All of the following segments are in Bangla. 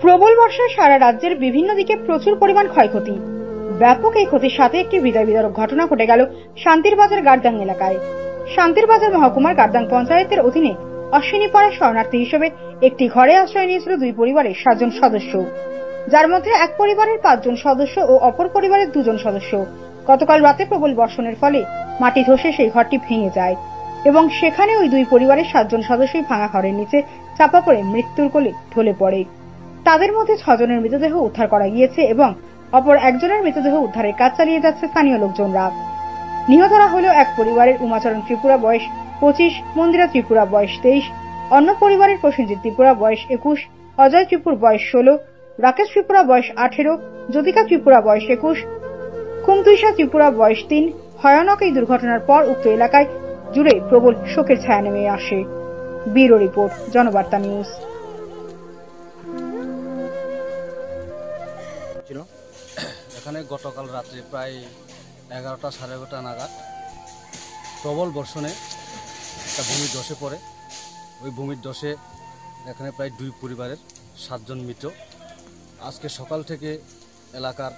প্রবল বর্ষায় সারা রাজ্যের বিভিন্ন দিকে প্রচুর পরিমাণ ক্ষয়ক্ষতি। ব্যাপক এই ক্ষতির সাথে একটি হৃদয় বিদারক ঘটনা ঘটে গেল শান্তিরবাজার গারদাং এলাকায়। শান্তিরবাজার মহকুমার গারদাং পঞ্চায়েতের অধীনে অশ্বিনীপাড়ায় শরণার্থী হিসেবে একটি ঘরে আশ্রয় নিয়েছিল দুই পরিবারের 7 জন সদস্য, যার মধ্যে এক পরিবারের 5 জন সদস্য ও অপর পরিবারের 2 জন সদস্য। গতকাল রাতে প্রবল বর্ষণের ফলে মাটি ধসে সেই ঘরটি ভেঙে যায় এবং সেখানে ওই দুই পরিবারের 7 জন সদস্যই ভাঙা ঘরের নিচে চাপা পড়ে মৃত্যুর কোলে ঢলে পড়ে। তাদের মধ্যে 6 জনের মৃতদেহ উদ্ধার করা গিয়েছে এবং অপর একজনের মৃতদেহ উদ্ধারের কাজ চালিয়ে যাচ্ছে স্থানীয় লোকজনরা। নিহতরা হল এক পরিবারের উমাচরণ ত্রিপুরা বয়স 25, মন্দিরা ত্রিপুরা বয়স 23, অন্য পরিবারের প্রসেনজিৎ ত্রিপুরা বয়স 21, অজয় ত্রিপুর বয়স 16, রাকেশ ত্রিপুরা বয়স 18, জ্যোতিকা ত্রিপুরা বয়স 21, কুমতুইশা ত্রিপুরা বয়স 3। ভয়ানক এই দুর্ঘটনার পর উক্ত এলাকায় জুড়ে প্রবল শোকের ছায়া নেমে আসে। Bureau report, Janabarta news. এখানে গতকাল রাত্রে প্রায় 11টা সাড়ে 11টা নাগাদ প্রবল বর্ষণে একটা ভূমির ধসে পড়ে। ওই ভূমির ধসে এখানে প্রায় 2 পরিবারের 7 জন মৃত। আজকে সকাল থেকে এলাকার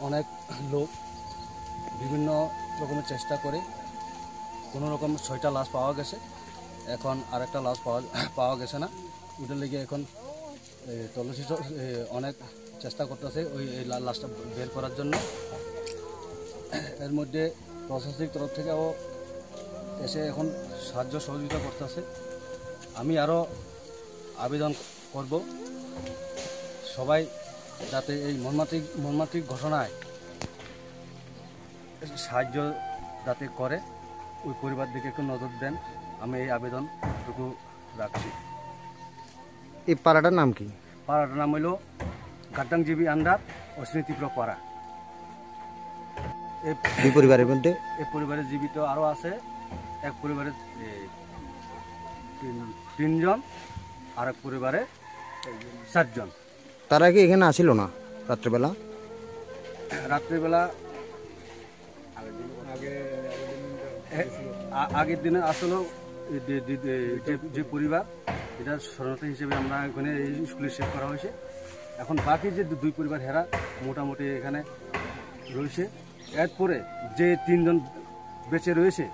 অনেক লোক বিভিন্ন রকমের চেষ্টা করে কোনো রকম 6টা লাশ পাওয়া গেছে। এখন আরেকটা লাশ পাওয়া গেছে না, ওটার লেগে এখন তল্লাশি অনেক চেষ্টা করতেছে ওই লাশটা বের করার জন্য। এর মধ্যে প্রশাসনিক তরফ থেকেও এসে এখন সাহায্য সহযোগিতা করতেছে। আমি আরও আবেদন করব সবাই যাতে এই মর্মান্তিক ঘটনায় সাহায্য যাতে করে, ওই পরিবার দিকে একটু নজর দেন, আমি এই আবেদনটুকু রাখছি। এই পাড়াটার নাম কি? পাড়াটার নাম হইল গারদাং জিবি আন্ডার অশ্বিনী ত্রিপুরা পাড়া। এই পরিবারের মধ্যে এই পরিবারের জীবিত আরও আছে, এক পরিবারের 3 জন, আর এক পরিবারে 7 জন। তারা কি এখানে আসিল না রাত্রেবেলা? রাত্রিবেলা আগের দিনে আসলে যে পরিবার, এটা শরণার্থী হিসেবে আমরা এখানে স্কুলে সেভ করা হয়েছে। এখন বাকি যে 2 পরিবার হেরা মোটামুটি এখানে রয়েছে। এরপরে যে 3 জন বেঁচে রয়েছে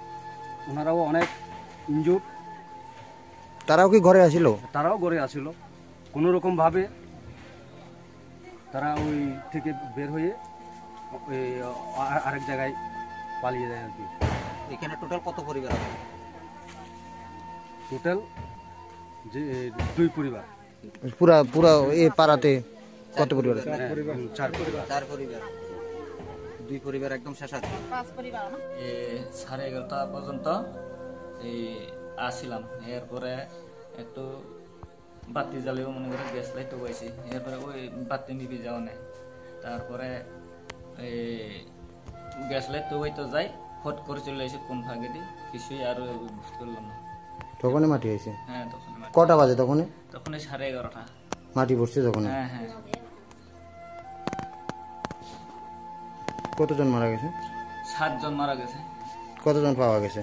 ওনারাও অনেক ইনজুর। তারাও কি ঘরে আসিল? তারাও ঘরে আসিল, কোনো রকমভাবে তারা ওই থেকে বের হয়ে আরেক জায়গায় পালিয়ে যায় আর কি। এখানে টোটাল কত পরিবার আছে? টোটাল যে 2 পরিবার। পুরা এই পাড়াতে কত পরিবার? 4 পরিবার। 4 পরিবার, 2 পরিবার একদম শেষ আছে। 5 পরিবার। 11:30 পর্যন্ত এই আসছিলাম, এরপরে একটু বাতি জ্বালিয়েও মনে করে গ্যাস লাইট পাইছি, এরপরে ওই বাতি নিভে যাওয়া নেই। তারপরে এই গ্যাস লাইট তো হইতো যাই, ফট করে চলে এসে কোন ভাগে দিই কিছুই আর বুঝতে পারলাম না। তখনই মাটি হয়েছে? হ্যাঁ, তখন কটা বাজে? তখন 11:30 মাটি পড়ছে তখন? হ্যাঁ হ্যাঁ। কতজন মারা গেছে? 7 জন মারা গেছে। কতজন পাওয়া গেছে?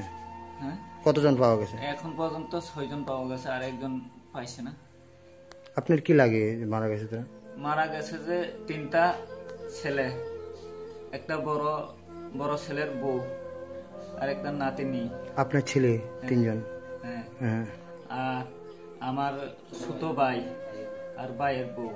হ্যাঁ, কতজন পাওয়া গেছে? এখন পর্যন্ত 6 জন পাওয়া গেছে, আর একজন পাইছে না। আপনার কি লাগে মারা গেছে? তারা মারা গেছে যে 3টা ছেলে, একটা বড় ছেলের বউ আর একটা নাতিনি। আপনার ছেলে 3 জন? হ্যাঁ। হ্যাঁ। আর আমার ছোট ভাই আর ভাইয়ের বউ।